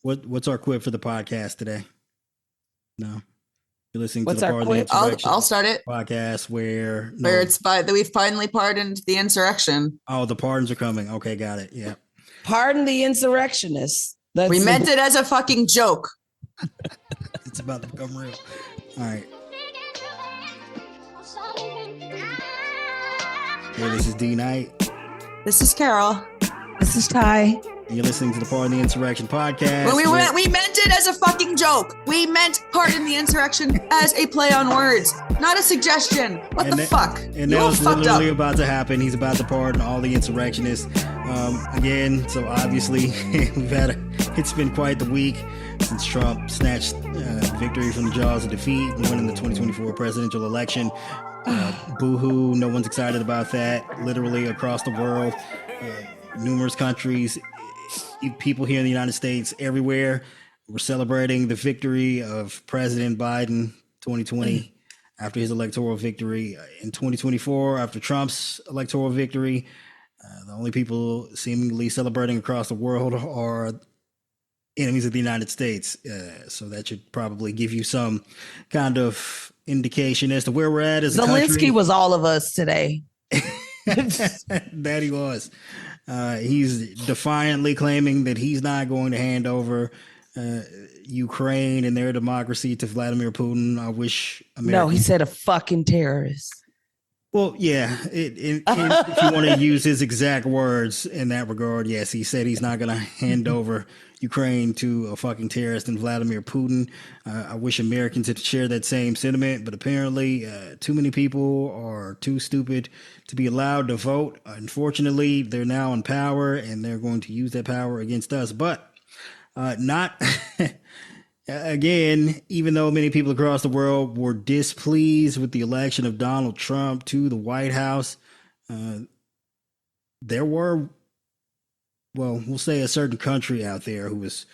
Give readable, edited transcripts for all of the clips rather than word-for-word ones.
What's our quip for the podcast today? No, you're listening What's to the our Part of the quip? Insurrection I'll start it. podcast where It's by that we've finally pardoned the insurrection. Oh, the pardons are coming. Okay, got it. Yeah. Pardon the insurrectionists. We meant it as a fucking joke. It's about to become real. All right. Hey, this is D Knight. This is Carol. This is Ty. You're listening to the Part of the Insurrection podcast. But we meant it as a fucking joke. We meant pardon the insurrection as a play on words, not a suggestion. What the fuck? And that was literally about to happen. He's about to pardon all the insurrectionists. Again, so obviously it's been quite the week since Trump snatched victory from the jaws of defeat and winning the 2024 presidential election. Boo-hoo, no one's excited about that. Literally across the world, numerous countries, people here in the United States, everywhere, we're celebrating the victory of President Biden 2020 after his electoral victory. In 2024, after Trump's electoral victory, the only people seemingly celebrating across the world are enemies of the United States. So that should probably give you some kind of indication as to where we're at as a country. Zelensky was all of us today. That he was. He's defiantly claiming that he's not going to hand over Ukraine and their democracy to Vladimir Putin. I wish America. No, he said a fucking terrorist. Well, yeah. If you want to use his exact words in that regard, yes, he said he's not going to hand over Ukraine to a fucking terrorist and Vladimir Putin. I wish Americans had shared that same sentiment, but apparently too many people are too stupid to be allowed to vote. Unfortunately, they're now in power and they're going to use that power against us, but not again, even though many people across the world were displeased with the election of Donald Trump to the White House, there were, well, we'll say a certain country out there who was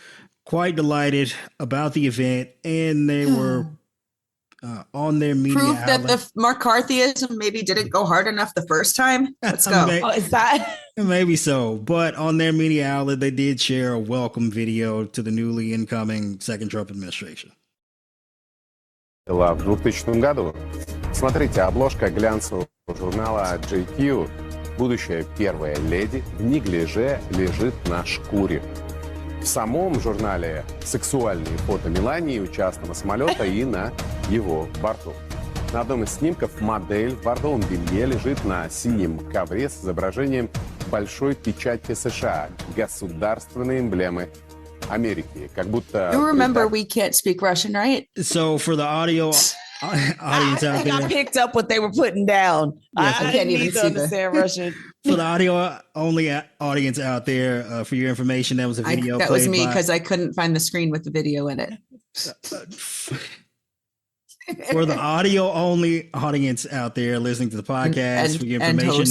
quite delighted about the event, and they were on their media proof that outlet. the McCarthyism maybe didn't go hard enough the first time. Let's go. Is that? Maybe so, but on their media outlet, they did share a welcome video to the newly incoming second Trump administration. В 2000 году. Смотрите, обложка глянцевого журнала GQ. Будущая первая леди в неглиже лежит на шкуре. В самом журнале сексуальные фото Мелании у частного самолета и на его борту. На одном из снимков модель в бордовом белье лежит на синем ковре с изображением большой печати США, государственной эмблемы Америки. Как будто... You remember we can't speak Russian, right? So for the audio audience out there, I picked up what they were putting down. Yes, I can't even understand Russian. For the audio only audience out there, for your information, that was a video. That was me because I couldn't find the screen with the video in it. For the audio only audience out there listening to the podcast, for your information,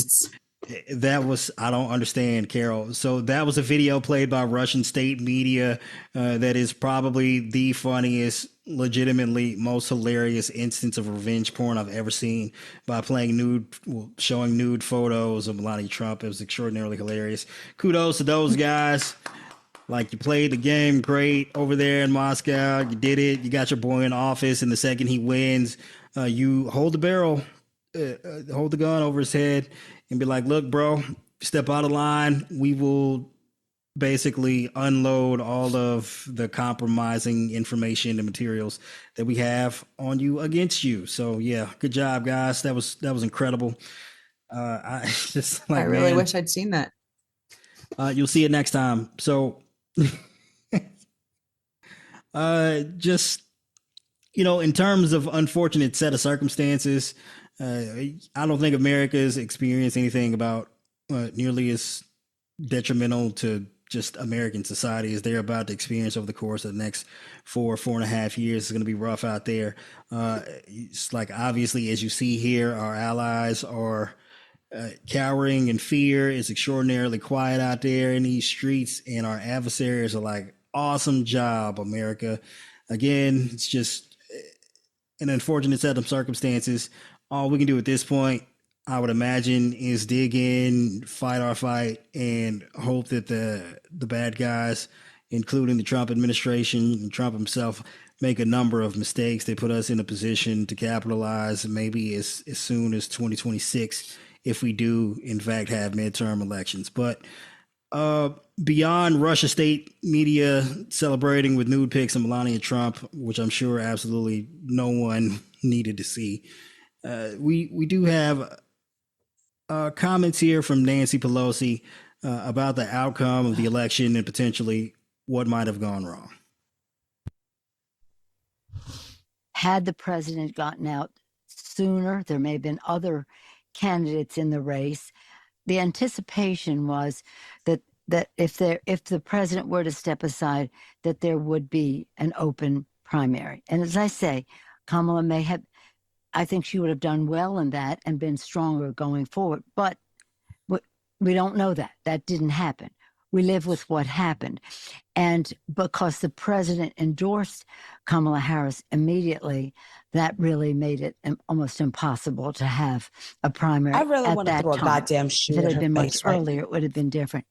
that was, I don't understand, Carol. So that was a video played by Russian state media that is probably the funniest, legitimately most hilarious instance of revenge porn I've ever seen, by showing nude photos of Melania Trump. It was extraordinarily hilarious. Kudos to those guys. Like, you played the game great over there in Moscow. You did it. You got your boy in office. And the second he wins, you hold the barrel, hold the gun over his head and be like, look, bro, step out of line. We will basically unload all of the compromising information and materials that we have on you against you. So yeah, good job, guys. That was incredible. I just like, I really wish I'd seen that. You'll see it next time. So just, in terms of unfortunate set of circumstances, I don't think America's experienced anything about nearly as detrimental to just American society as they're about to experience over the course of the next 4.5 years. It's going to be rough out there. It's like, obviously, as you see here, our allies are cowering in fear. It's extraordinarily quiet out there in these streets, and our adversaries are like, awesome job, America. Again, it's just an unfortunate set of circumstances. All we can do at this point, I would imagine, is dig in, fight our fight, and hope that the bad guys including the Trump administration and Trump himself, make a number of mistakes. They put us in a position to capitalize maybe as soon as 2026 if we do, in fact, have midterm elections. But beyond Russia state media celebrating with nude pics of Melania Trump, which I'm sure absolutely no one needed to see, we do have comments here from Nancy Pelosi about the outcome of the election and potentially what might have gone wrong. Had the president gotten out sooner, there may have been other candidates in the race. The anticipation was that if the president were to step aside, that there would be an open primary. And as I say, Kamala may have, I think she would have done well in that and been stronger going forward. But we don't know that. That didn't happen. We live with what happened. And because the president endorsed Kamala Harris immediately, that really made it almost impossible to have a primary. I really want to throw a goddamn shoe. If it had been much earlier, it would have been different.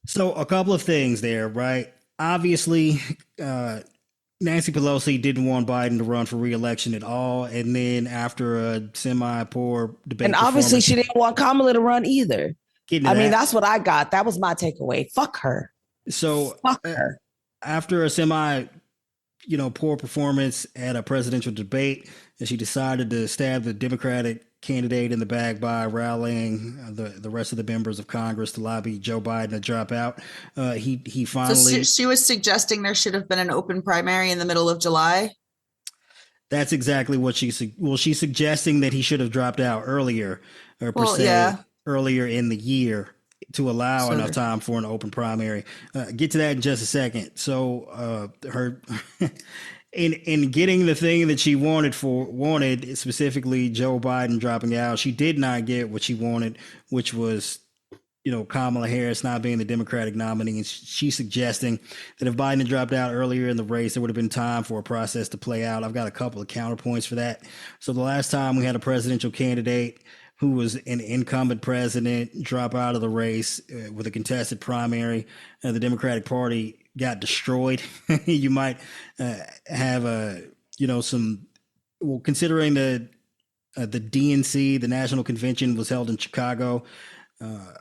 So a couple of things there, right? Obviously, Nancy Pelosi didn't want Biden to run for re-election at all. And then after a semi-poor debate, and obviously she didn't want Kamala to run either. I mean, that's what I got. That was my takeaway. Fuck her. So fuck her. After a poor performance at a presidential debate, she decided to stab the Democratic candidate in the back by rallying the rest of the members of Congress to lobby Joe Biden to drop out. He finally. So she was suggesting there should have been an open primary in the middle of July. That's exactly what she's suggesting, that he should have dropped out earlier, earlier in the year, to allow enough time for an open primary. Get to that in just a second. So her in getting the thing that she wanted, specifically Joe Biden dropping out, she did not get what she wanted, which was, Kamala Harris not being the Democratic nominee. And she's suggesting that if Biden had dropped out earlier in the race, there would have been time for a process to play out. I've got a couple of counterpoints for that. So the last time we had a presidential candidate who was an incumbent president drop out of the race with a contested primary, the Democratic Party got destroyed. You might have considering the DNC, the National Convention, was held in Chicago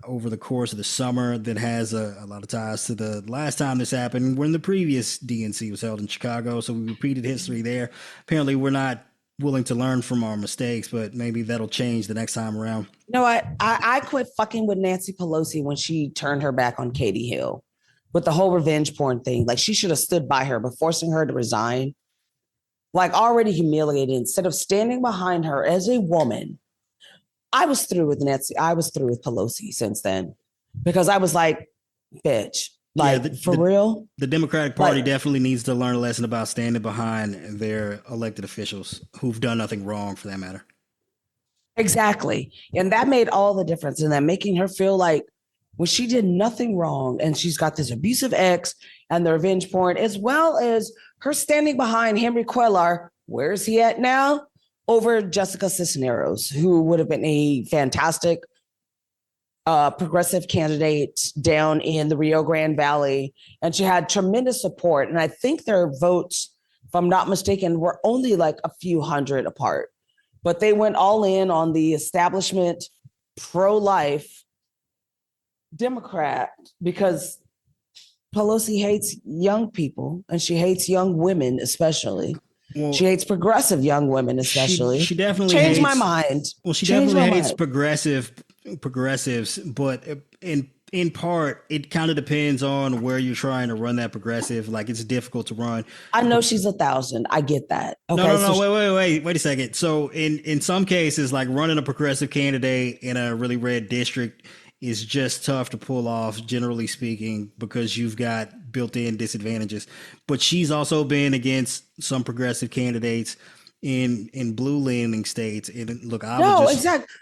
over the course of the summer, that has a lot of ties to the last time this happened, when the previous DNC was held in Chicago. So we repeated history there. Apparently we're not willing to learn from our mistakes, but maybe that'll change the next time around. You know what? I quit fucking with Nancy Pelosi when she turned her back on Katie Hill with the whole revenge porn thing. Like, she should have stood by her, but forcing her to resign, like, already humiliated, instead of standing behind her as a woman. I was through with Nancy. I was through with Pelosi since then, because I was like, bitch. Like, for real? The Democratic Party definitely needs to learn a lesson about standing behind their elected officials who've done nothing wrong, for that matter. Exactly. And that made all the difference in that, making her feel like when she did nothing wrong, and she's got this abusive ex and the revenge porn, as well as her standing behind Henry Cuellar, where is he at now? Over Jessica Cisneros, who would have been a fantastic progressive candidate down in the Rio Grande Valley. And she had tremendous support. And I think their votes, if I'm not mistaken, were only like a few hundred apart. But they went all in on the establishment pro-life Democrat, because Pelosi hates young people, and she hates young women especially. Well, she hates progressive young women especially. She definitely changed my mind. Well, she definitely hates progressives, but in part, it kind of depends on where you're trying to run that progressive. Like, it's difficult to run. I know she's 1,000. I get that. Okay, no. Wait a second. So in some cases, like, running a progressive candidate in a really red district is just tough to pull off, generally speaking, because you've got built-in disadvantages. But she's also been against some progressive candidates in blue-leaning states. And look, exactly.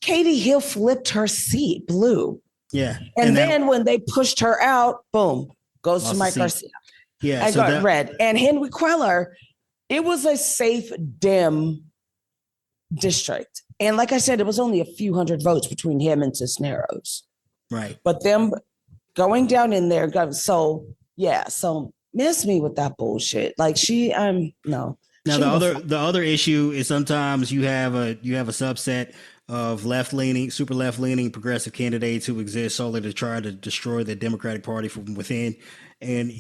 Katie Hill flipped her seat blue. Yeah. And then when they pushed her out, boom, goes to Mike Garcia. Yeah. And got red. And Henry Cuellar, it was a safe, dim district. And like I said, it was only a few hundred votes between him and Cisneros. Right. But them going down in there. So yeah, so miss me with that bullshit. Like no. Now the other issue is sometimes you have a subset of super left leaning progressive candidates who exist solely to try to destroy the Democratic Party from within. And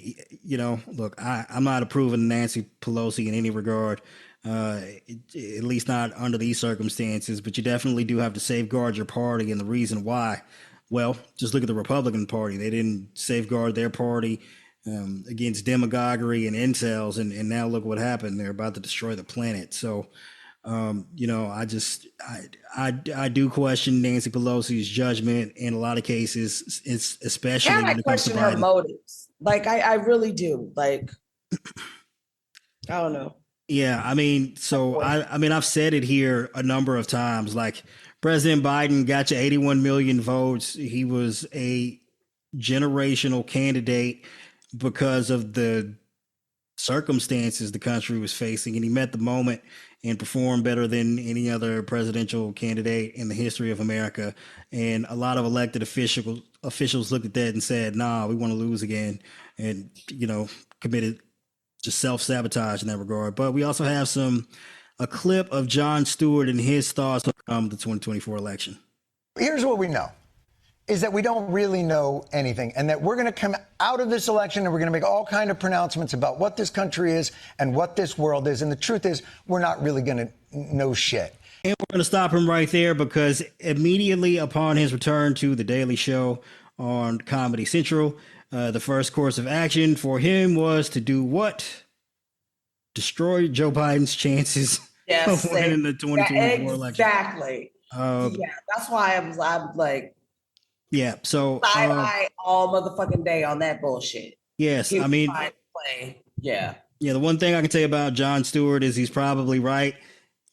look, I'm not approving Nancy Pelosi in any regard, at least not under these circumstances. But you definitely do have to safeguard your party, and the reason why, well, just look at the Republican Party. They didn't safeguard their party against demagoguery and incels, and now look what happened. They're about to destroy the planet. So, I do question Nancy Pelosi's judgment in a lot of cases. It's especially when it comes to her motives. Like I really do. Like I don't know. Yeah, I mean, so I've said it here a number of times. Like President Biden got you 81 million votes. He was a generational candidate because of the circumstances the country was facing, and he met the moment and performed better than any other presidential candidate in the history of America. And a lot of elected officials looked at that and said, nah, we want to lose again, and committed to self-sabotage in that regard. But we also have a clip of Jon Stewart and his thoughts on the 2024 election. Here's what we know. Is that we don't really know anything, and that we're going to come out of this election and we're going to make all kind of pronouncements about what this country is and what this world is. And the truth is, we're not really going to know shit. And we're going to stop him right there, because immediately upon his return to The Daily Show on Comedy Central, the first course of action for him was to do what? Destroy Joe Biden's chances of winning the 2024 election. Exactly. Yeah, that's why I'm like, yeah, so all motherfucking day on that bullshit. Yes, I mean, yeah. The one thing I can say about Jon Stewart is he's probably right.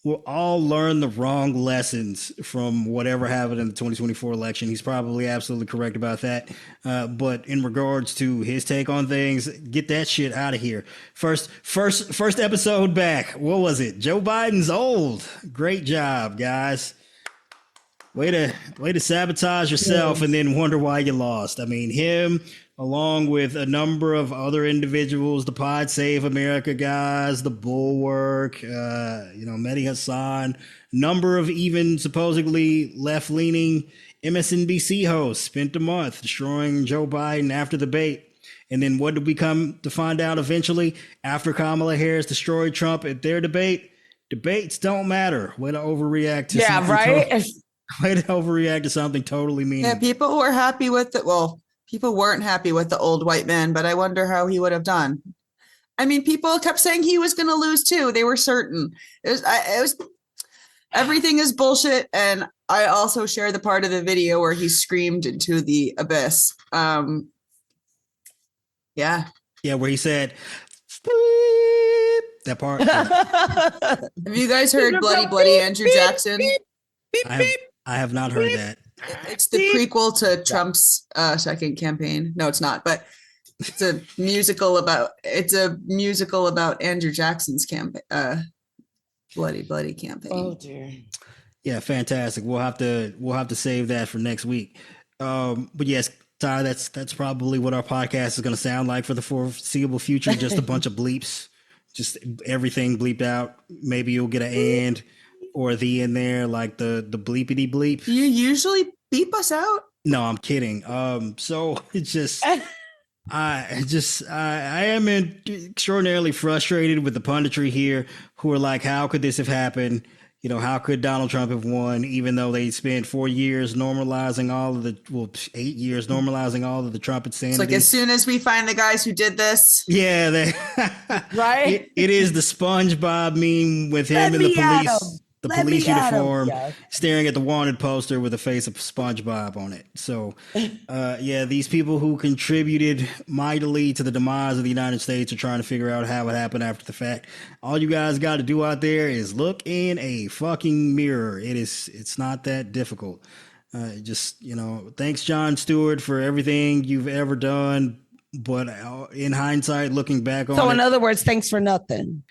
We'll all learn the wrong lessons from whatever happened in the 2024 election. He's probably absolutely correct about that. But in regards to his take on things, get that shit out of here. First episode back. What was it? Joe Biden's old. Great job, guys. Way to sabotage yourself and then wonder why you lost. I mean, him, along with a number of other individuals, the Pod Save America guys, the Bulwark, Mehdi Hassan, number of even supposedly left-leaning MSNBC hosts spent a month destroying Joe Biden after the debate. And then what did we come to find out eventually after Kamala Harris destroyed Trump at their debate? Debates don't matter. Way to overreact to something. Right? Way to overreact to something totally meaningless. Yeah, people were happy with it. Well, people weren't happy with the old white man, but I wonder how he would have done. I mean, people kept saying he was going to lose too. They were certain. It was everything is bullshit. And I also share the part of the video where he screamed into the abyss. Yeah, where he said, "Bleep," that part. Have you guys heard Bloody Andrew Jackson? I have not heard that. It's the prequel to Trump's second campaign. No, it's not, but it's a musical about Andrew Jackson's campaign, bloody campaign. Oh dear. Yeah, fantastic. We'll have to save that for next week. But yes, Ty, that's probably what our podcast is going to sound like for the foreseeable future. Just a bunch of bleeps, just everything bleeped out. Maybe you'll get an and or the in there, like the bleepity bleep. You usually beep us out? No, I'm kidding. So it's just I am extraordinarily frustrated with the punditry here, who are like, how could this have happened? How could Donald Trump have won, even though they spent 4 years normalizing 8 years normalizing all of the Trump insanity? It's like, as soon as we find the guys who did this. Yeah. Right? It is the SpongeBob meme with him in the police. The police uniform, staring at the wanted poster with the face of SpongeBob on it. So, these people who contributed mightily to the demise of the United States are trying to figure out how it happened after the fact. All you guys got to do out there is look in a fucking mirror. It's not that difficult. Thanks, Jon Stewart, for everything you've ever done. But in hindsight, looking back on it. So, in other words, thanks for nothing.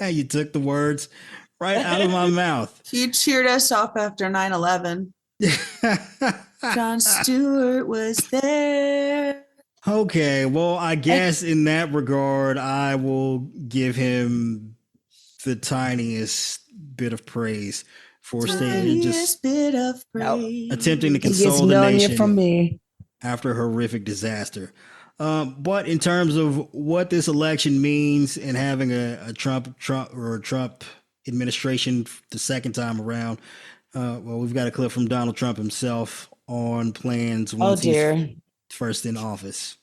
You took the words right out of my mouth. He cheered us up after 9/11. Jon Stewart was there. Okay, well, I guess in that regard, I will give him the tiniest bit of praise for staying just bit of praise. attempting to He gets console the nation from me after a horrific disaster. But in terms of what this election means and having a Trump administration the second time around, well, we've got a clip from Donald Trump himself on plans once he's first in office.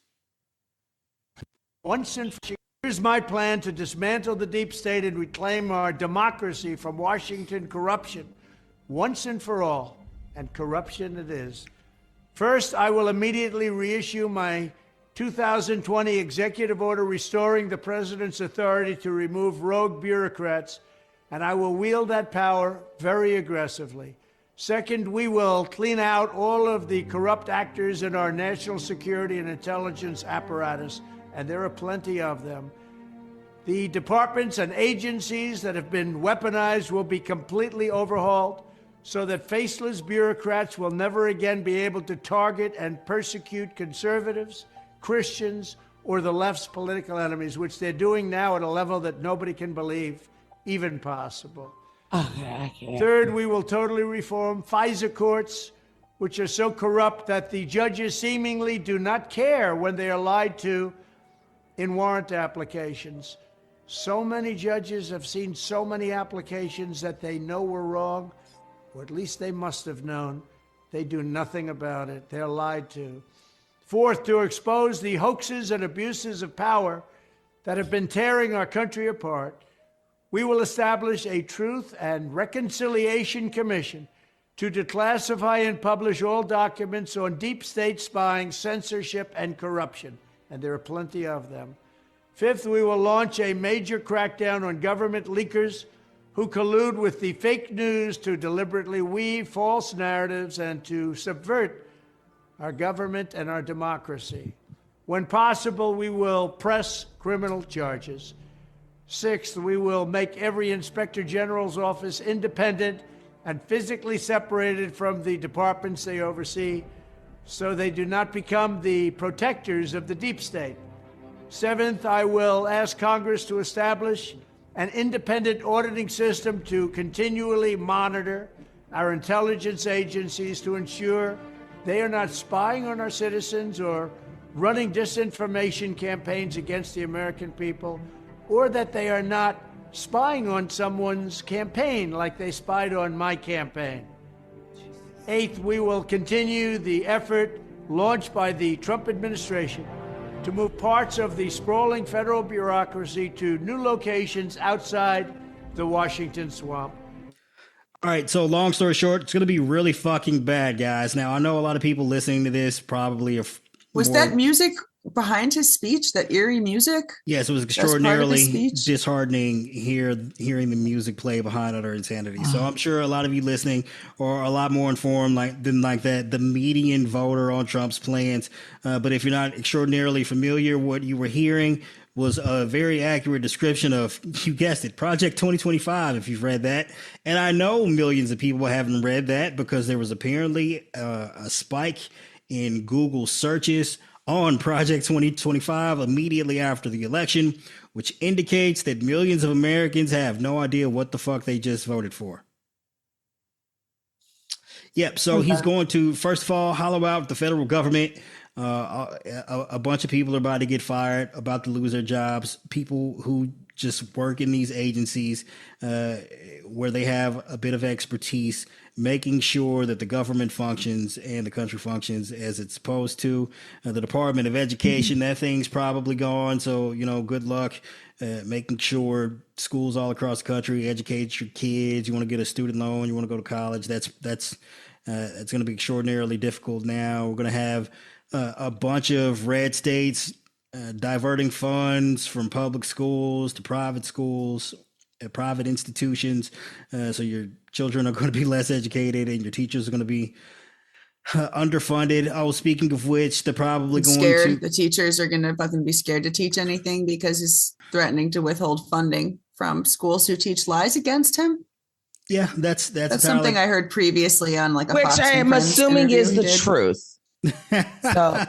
Once and for all, here's my plan to dismantle the deep state and reclaim our democracy from Washington corruption. Once and for all, and corruption it is. First, I will immediately reissue my 2020 executive order restoring the president's authority to remove rogue bureaucrats, and I will wield that power very aggressively. Second, we will clean out all of the corrupt actors in our national security and intelligence apparatus, and there are plenty of them. The departments and agencies that have been weaponized will be completely overhauled so that faceless bureaucrats will never again be able to target and persecute conservatives, Christians, or the left's political enemies, which they're doing now at a level that nobody can believe even possible. Third, we will totally reform FISA courts, which are so corrupt that the judges seemingly do not care when they are lied to in warrant applications. So many judges have seen so many applications that they know were wrong, or at least they must have known. They do nothing about it. They're lied to. Fourth, to expose the hoaxes and abuses of power that have been tearing our country apart, we will establish a Truth and Reconciliation Commission to declassify and publish all documents on deep state spying, censorship, and corruption. And there are plenty of them. Fifth, we will launch a major crackdown on government leakers who collude with the fake news to deliberately weave false narratives and to subvert our government and our democracy. When possible, we will press criminal charges. Sixth, we will make every Inspector General's office independent and physically separated from the departments they oversee so they do not become the protectors of the deep state. Seventh, I will ask Congress to establish an independent auditing system to continually monitor our intelligence agencies to ensure they are not spying on our citizens or running disinformation campaigns against the American people, or that they are not spying on someone's campaign like they spied on my campaign. Eighth, we will continue the effort launched by the Trump administration to move parts of the sprawling federal bureaucracy to new locations outside the Washington swamp. All right, so long story short, it's going to be really fucking bad, guys. Now, I know a lot of people listening to this probably are Was that music behind his speech, that eerie music? Yes, it was extraordinarily disheartening hearing the music play behind utter insanity. So I'm sure a lot of you listening are a lot more informed than the median voter on Trump's plans. But if you're not extraordinarily familiar, what you were hearing was a very accurate description of, you guessed it, Project 2025, if you've read that. And I know millions of people haven't read that because there was apparently a spike in Google searches on Project 2025 immediately after the election, which indicates that millions of Americans have no idea what the fuck they just voted for. Yep. So he's going to, first of all, hollow out the federal government. A bunch of people are about to get fired, about to lose their jobs. People who just work in these agencies where they have a bit of expertise, making sure that the government functions and the country functions as it's supposed to. The Department of Education, that thing's probably gone. So, good luck making sure schools all across the country educate your kids. You want to get a student loan, you want to go to college. That's going to be extraordinarily difficult now. We're going to have a bunch of red states diverting funds from public schools to private schools, private institutions. So your children are going to be less educated and your teachers are going to be underfunded. Oh, speaking of which, they're probably the teachers are going to fucking be scared to teach anything because he's threatening to withhold funding from schools who teach lies against him. Yeah, that's something I heard previously on like a which Fox I am Friends assuming is the did. truth. So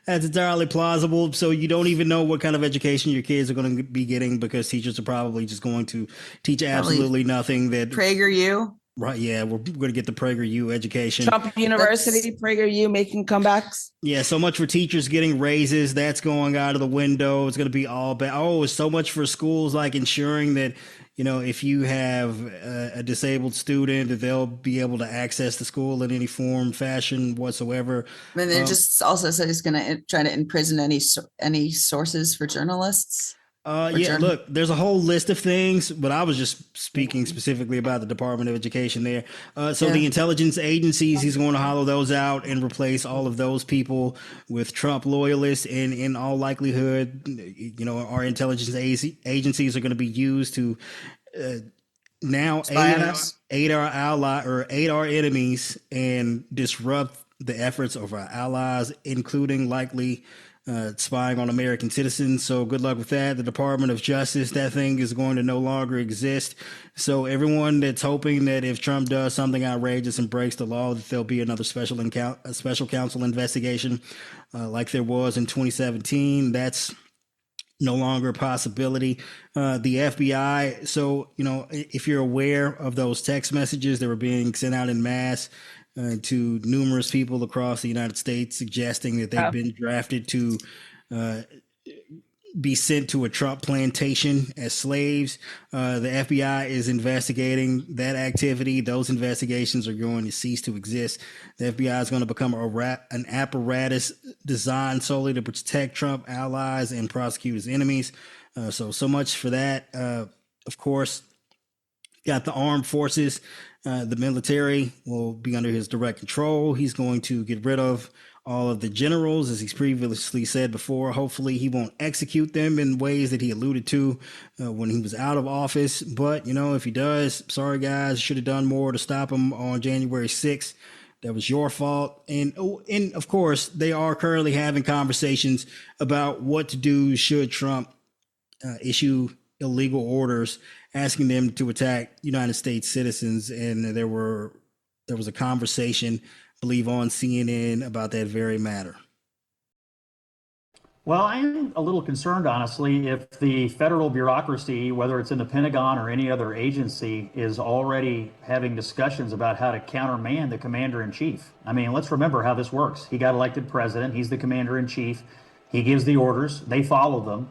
that's entirely plausible. So you don't even know what kind of education your kids are going to be getting because teachers are probably just going to teach absolutely nothing. That PragerU. Right. Yeah, we're going to get the PragerU education. Trump University, PragerU making comebacks. Yeah, so much for teachers getting raises. That's going out of the window. It's going to be all bad. Oh, so much for schools, like ensuring that, if you have a disabled student, that they'll be able to access the school in any form, fashion whatsoever. And they just also said he's going to try to imprison any sources for journalists. Look, there's a whole list of things, but I was just speaking specifically about the Department of Education there. The intelligence agencies, he's going to hollow those out and replace all of those people with Trump loyalists. And in all likelihood, our intelligence agencies are going to be used to now aid our enemies and disrupt the efforts of our allies, including likely spying on American citizens. So good luck with that. The Department of Justice, that thing is going to no longer exist. So everyone that's hoping that if Trump does something outrageous and breaks the law, that there'll be another special counsel investigation like there was in 2017, that's no longer a possibility. The FBI. So, if you're aware of those text messages that were being sent out in mass to numerous people across the United States, suggesting that they've been drafted to be sent to a Trump plantation as slaves. The FBI is investigating that activity. Those investigations are going to cease to exist. The FBI is going to become an apparatus designed solely to protect Trump allies and prosecute his enemies. So much for that. Of course, got the armed forces. The military will be under his direct control. He's going to get rid of all of the generals, as he's previously said before. Hopefully he won't execute them in ways that he alluded to when he was out of office. But, if he does, sorry, guys, should have done more to stop him on January 6th. That was your fault. And of course, they are currently having conversations about what to do should Trump issue illegal orders asking them to attack United States citizens. And there was a conversation, I believe, on CNN about that very matter. Well, I am a little concerned, honestly, if the federal bureaucracy, whether it's in the Pentagon or any other agency, is already having discussions about how to countermand the commander-in-chief. I mean, let's remember how this works. He got elected president. He's the commander-in-chief. He gives the orders. They follow them.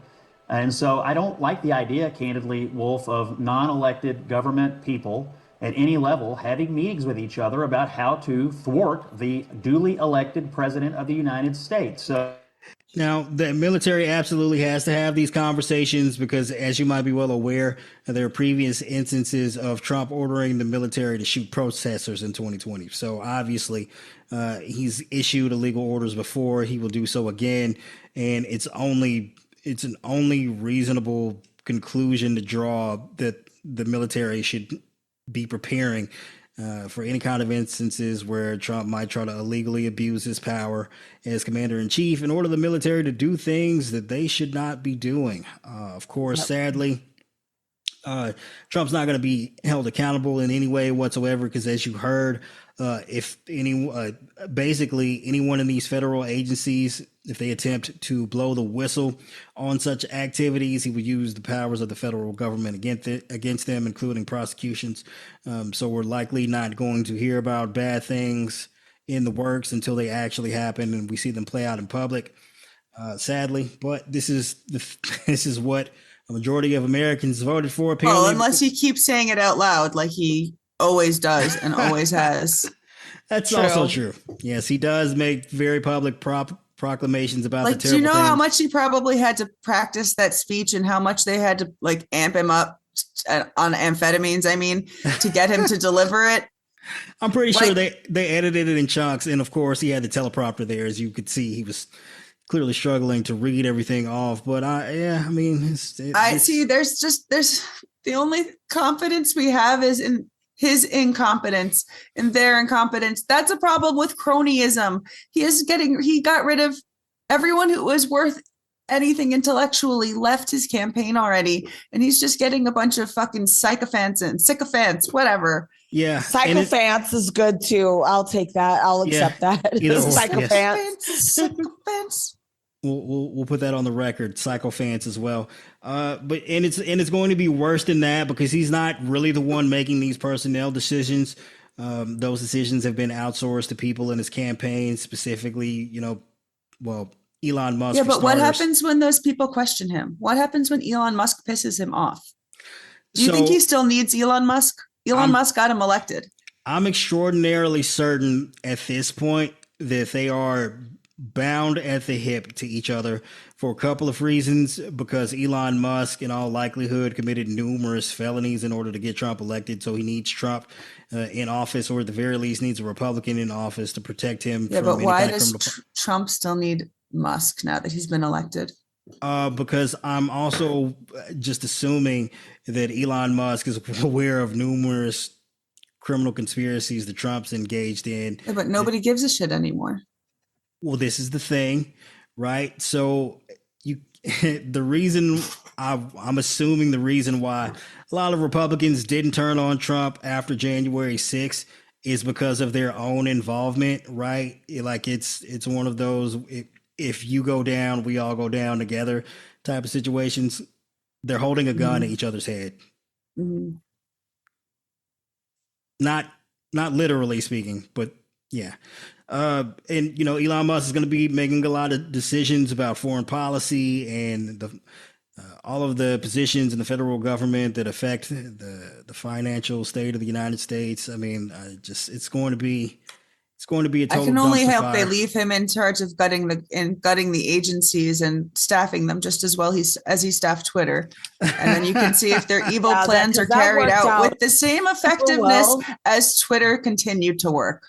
And so I don't like the idea, candidly, Wolf, of non-elected government people at any level having meetings with each other about how to thwart the duly elected president of the United States. So now, the military absolutely has to have these conversations because, as you might be well aware, there are previous instances of Trump ordering the military to shoot protesters in 2020. So obviously, he's issued illegal orders before. He will do so again. And it's an only reasonable conclusion to draw that the military should be preparing for any kind of instances where Trump might try to illegally abuse his power as commander-in-chief and order the military to do things that they should not be doing. Of course, sadly, Trump's not going to be held accountable in any way whatsoever because, as you heard, basically anyone in these federal agencies, if they attempt to blow the whistle on such activities, he would use the powers of the federal government against them, including prosecutions. So we're likely not going to hear about bad things in the works until they actually happen and we see them play out in public, sadly. But this is what a majority of Americans voted for. Apparently. Oh, unless he keeps saying it out loud like he always does and always has. That's also true. Yes, he does make very public proclamations about the terrible do you know things. how much he probably had to practice that speech and how much they had to amp him up on amphetamines, to get him to deliver it? I'm pretty sure they edited it in chunks. And of course, he had the teleprompter there. As you could see, he was clearly struggling to read everything off. But there's the only confidence we have is in his incompetence and their incompetence. That's a problem with cronyism. He got rid of everyone who was worth anything intellectually, left his campaign already, and he's just getting a bunch of fucking sycophants, whatever. Yeah. Sycophants is good too. I'll take that. I'll accept that. Sycophants. Yes. Sycophants. We'll put that on the record, sycophants as well. But it's going to be worse than that because he's not really the one making these personnel decisions. Those decisions have been outsourced to people in his campaign, specifically, Elon Musk. Yeah, but what happens when those people question him? What happens when Elon Musk pisses him off? Do you think he still needs Elon Musk? Elon Musk got him elected. I'm extraordinarily certain at this point that they are bound at the hip to each other for a couple of reasons, because Elon Musk in all likelihood committed numerous felonies in order to get Trump elected. So he needs Trump in office, or at the very least needs a Republican in office to protect him. Yeah, but why does Trump still need Musk now that he's been elected? Because I'm also just assuming that Elon Musk is aware of numerous criminal conspiracies that Trump's engaged in. Yeah, but nobody gives a shit anymore. Well, this is the thing, right? So the reason I'm assuming the reason why a lot of Republicans didn't turn on Trump after January 6th is because of their own involvement, right? Like it's one of those, if you go down, we all go down together type of situations. They're holding a gun to each other's head. Mm-hmm. Not literally speaking, but yeah. And, Elon Musk is going to be making a lot of decisions about foreign policy and all of the positions in the federal government that affect the financial state of the United States. I mean, it's going to be a total. I can only hope they leave him in charge of gutting the agencies and staffing them just as well as he staffed Twitter. And then you can see if their evil plans are carried out with the same effectiveness as Twitter continued to work.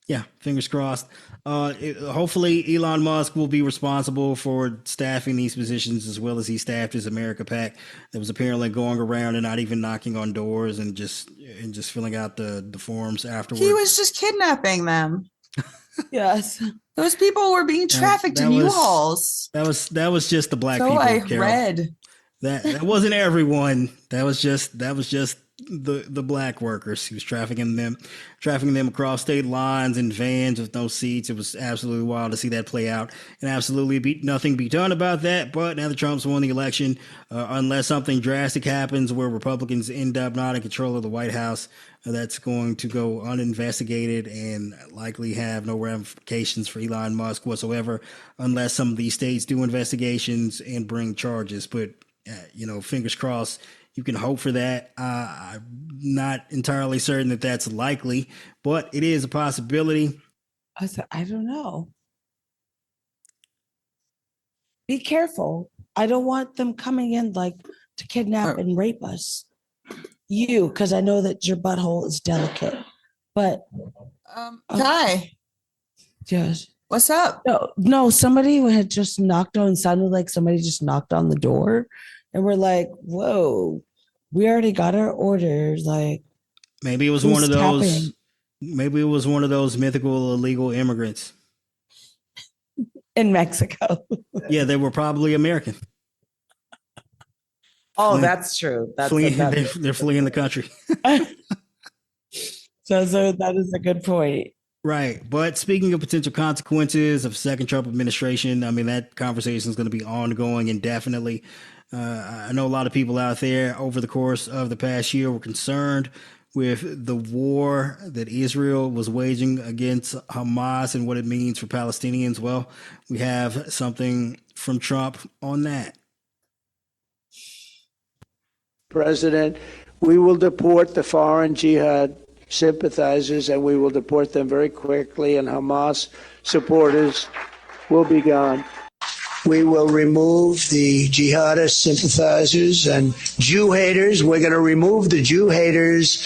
Yeah, fingers crossed. Hopefully Elon Musk will be responsible for staffing these positions as well as he staffed his America PAC that was apparently going around and not even knocking on doors and just filling out the forms afterwards. He was just kidnapping them. Yes. Those people were being trafficked in U-Hauls. That was just the black people. So I Carol. read. That wasn't everyone. That was just the black workers. He was trafficking them across state lines in vans with no seats. It was absolutely wild to see that play out, and absolutely nothing be done about that. But now that Trump's won the election, unless something drastic happens where Republicans end up not in control of the White House, that's going to go uninvestigated and likely have no ramifications for Elon Musk whatsoever, unless some of these states do investigations and bring charges. But fingers crossed. You can hope for that. I'm not entirely certain that that's likely, but it is a possibility. I don't know. Be careful. I don't want them coming in to kidnap and rape us. Because I know that your butthole is delicate. But Hi. Yes. What's up? No, somebody had just sounded like somebody just knocked on the door. And we're like, whoa, we already got our orders. Like, maybe it was one of those. Tapping? Maybe it was one of those mythical illegal immigrants in Mexico. Yeah, they were probably American. Oh, that's true. They're fleeing the country. So that is a good point. Right. But speaking of potential consequences of second Trump administration, I mean, that conversation is going to be ongoing indefinitely. I know a lot of people out there over the course of the past year were concerned with the war that Israel was waging against Hamas and what it means for Palestinians. Well, we have something from Trump on that. President, we will deport the foreign jihad sympathizers, and we will deport them very quickly, and Hamas supporters will be gone. We will remove the jihadist sympathizers and Jew haters. We're going to remove the Jew haters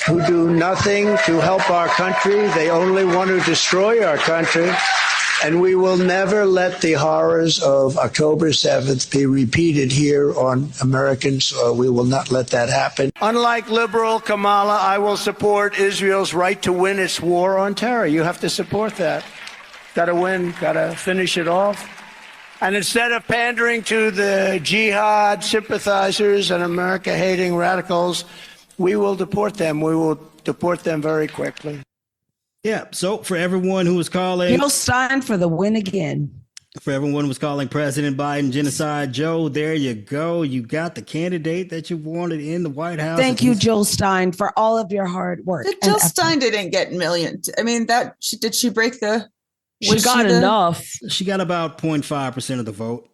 who do nothing to help our country. They only want to destroy our country. And we will never let the horrors of October 7th be repeated here on American soil. We will not let that happen. Unlike liberal Kamala, I will support Israel's right to win its war on terror. You have to support that. Got to win, got to finish it off. And instead of pandering to the jihad sympathizers and America-hating radicals, we will deport them. We will deport them very quickly. Yeah. So for everyone who was calling, Jill Stein for the win again. For everyone who was calling President Biden genocide, Joe, there you go. You got the candidate that you wanted in the White House. Thank you, Jill Stein, for all of your hard work. Jill Stein didn't get millions. I mean, did she break the? She got enough. She got about 0.5% of the vote.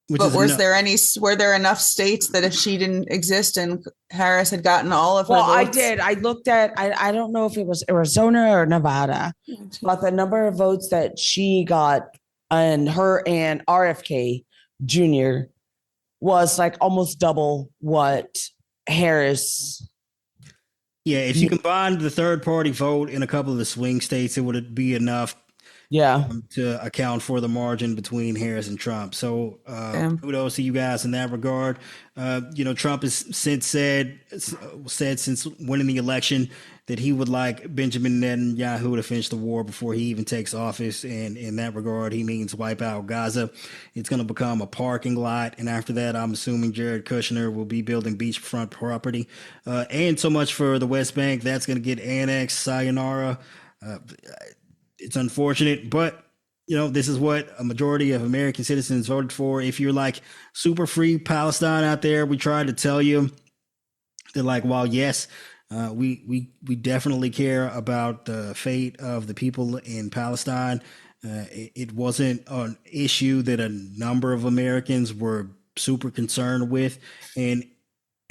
But were there enough states that if she didn't exist and Harris had gotten all of her votes? I did. I looked at, I don't know if it was Arizona or Nevada, but the number of votes that she got and her and RFK Jr. was like almost double what Harris. Yeah, if you combine the third party vote in a couple of the swing states, it would be enough to account for the margin between Harris and Trump. So kudos to you guys in that regard. Trump has since said since winning the election that he would like Benjamin Netanyahu to finish the war before he even takes office. And in that regard, he means wipe out Gaza. It's going to become a parking lot. And after that, I'm assuming Jared Kushner will be building beachfront property. And so much for the West Bank. That's going to get annexed. Sayonara. It's unfortunate, but this is what a majority of American citizens voted for. If you're like super free Palestine out there, we tried to tell you that, like, while yes, we definitely care about the fate of the people in Palestine. It wasn't an issue that a number of Americans were super concerned with, and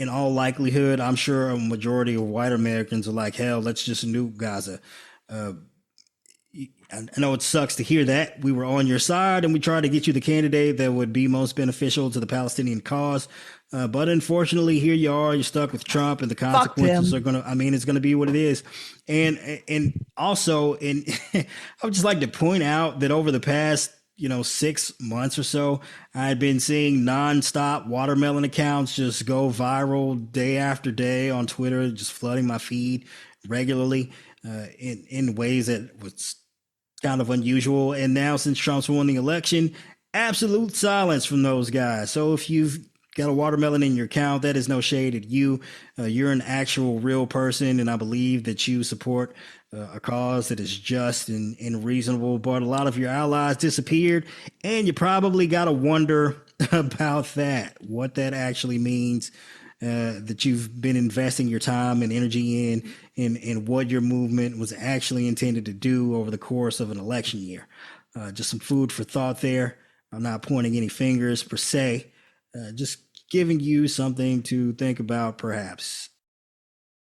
in all likelihood, I'm sure a majority of white Americans are like, hell, let's just nuke Gaza. I know it sucks to hear that. We were on your side and we tried to get you the candidate that would be most beneficial to the Palestinian cause. But unfortunately, here you are, you're stuck with Trump, and the consequences are it's going to be what it is. And also, I would just like to point out that over the past, 6 months or so, I've been seeing nonstop watermelon accounts just go viral day after day on Twitter, just flooding my feed regularly in ways that was kind of unusual. And now, since Trump's won the election, absolute silence from those guys. So if you've got a watermelon in your account, that is no shade at you. You're an actual real person, and I believe that you support a cause that is just and reasonable. But a lot of your allies disappeared, and you probably got to wonder about that, what that actually means. That you've been investing your time and energy in what your movement was actually intended to do over the course of an election year. Just some food for thought there. I'm not pointing any fingers per se, just giving you something to think about perhaps.